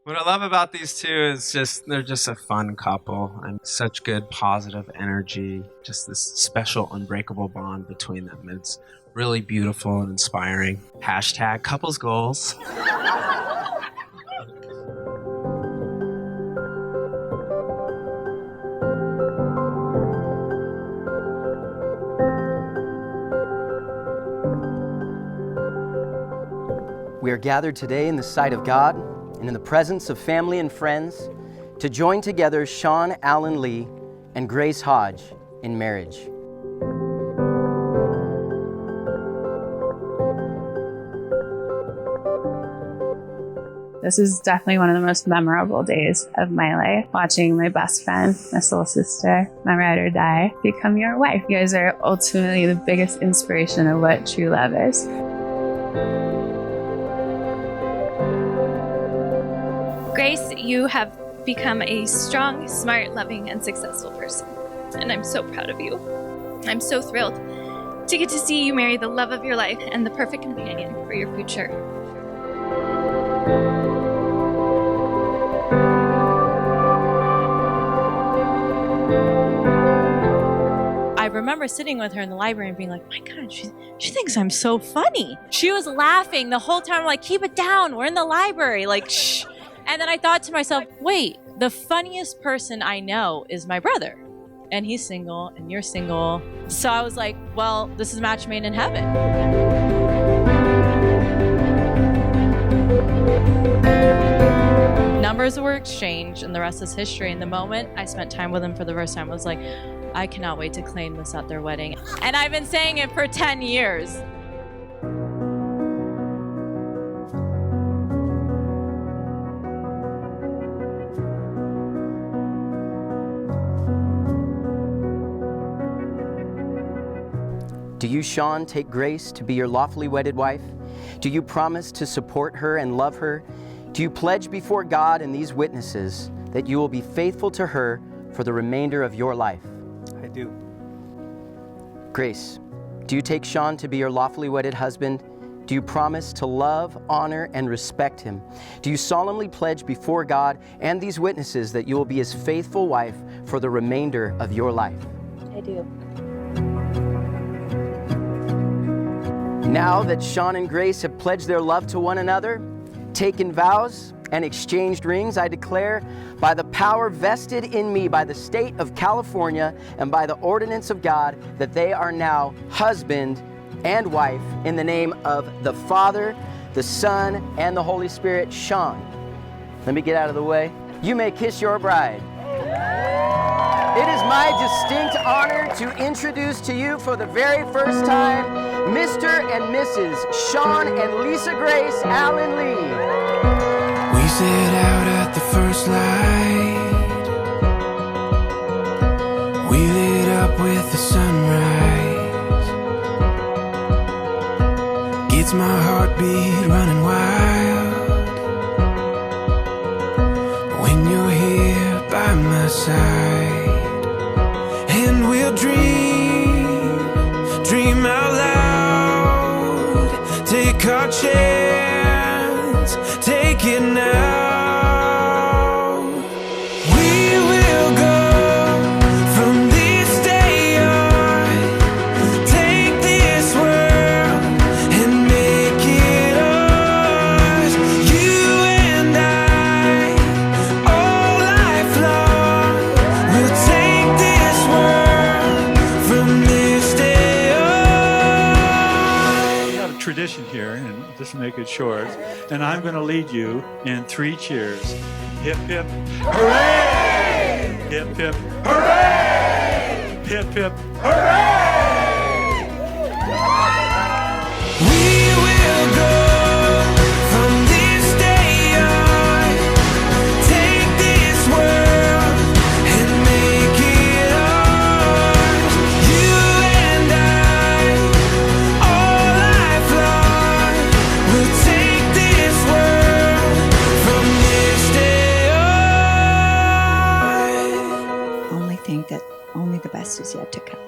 What I love about these two is they're just a fun couple and such good positive energy, just this special unbreakable bond between them. It's really beautiful and inspiring. Hashtag couples goals. We are gathered today in the sight of God and in the presence of family and friends to join together Sean Allen Lee and Grace Hodge in marriage. This is definitely one of the most memorable days of my life, watching my best friend, my soul sister, my ride or die, become your wife. You guys are ultimately the biggest inspiration of what true love is. Grace, you have become a strong, smart, loving, and successful person. And I'm so proud of you. I'm so thrilled to get to see you marry the love of your life and the perfect companion for your future. I remember sitting with her in the library and being like, my God, she thinks I'm so funny. She was laughing the whole time, like, keep it down, we're in the library, like, shh. And then I thought to myself, wait, the funniest person I know is my brother. And he's single, and you're single. So I was like, well, this is match made in heaven. Numbers were exchanged, and the rest is history. And the moment I spent time with him for the first time, I was like, I cannot wait to claim this at their wedding. And I've been saying it for 10 years. Do you, Sean, take Grace to be your lawfully wedded wife? Do you promise to support her and love her? Do you pledge before God and these witnesses that you will be faithful to her for the remainder of your life? I do. Grace, do you take Sean to be your lawfully wedded husband? Do you promise to love, honor, and respect him? Do you solemnly pledge before God and these witnesses that you will be his faithful wife for the remainder of your life? I do. Now that Sean and Grace have pledged their love to one another, taken vows, and exchanged rings, I declare by the power vested in me by the state of California and by the ordinance of God that they are now husband and wife in the name of the Father, the Son, and the Holy Spirit. Sean, let me get out of the way. You may kiss your bride. It is my distinct honor to introduce to you for the very first time Mr. and Mrs. Sean and Lisa Grace Allen Lee. We set out at the first light. We lit up with the sunrise. Gets my heartbeat running wild when you're here by my side. And we'll dream out loud. Take our chance, take it now. We will go from this day on. Take this world and make it ours. You and I, all life long. We'll take this world from this day on. We have a tradition here, and just to make it short, and I'm going to lead you in 3 cheers. Hip, hip, hooray! Hip, hip, hooray! Hip, hip, hooray! We will go from this day on. Take this world and make it ours. You and I, all life long. We'll take this world from this day on. Only think that only the best is yet to come.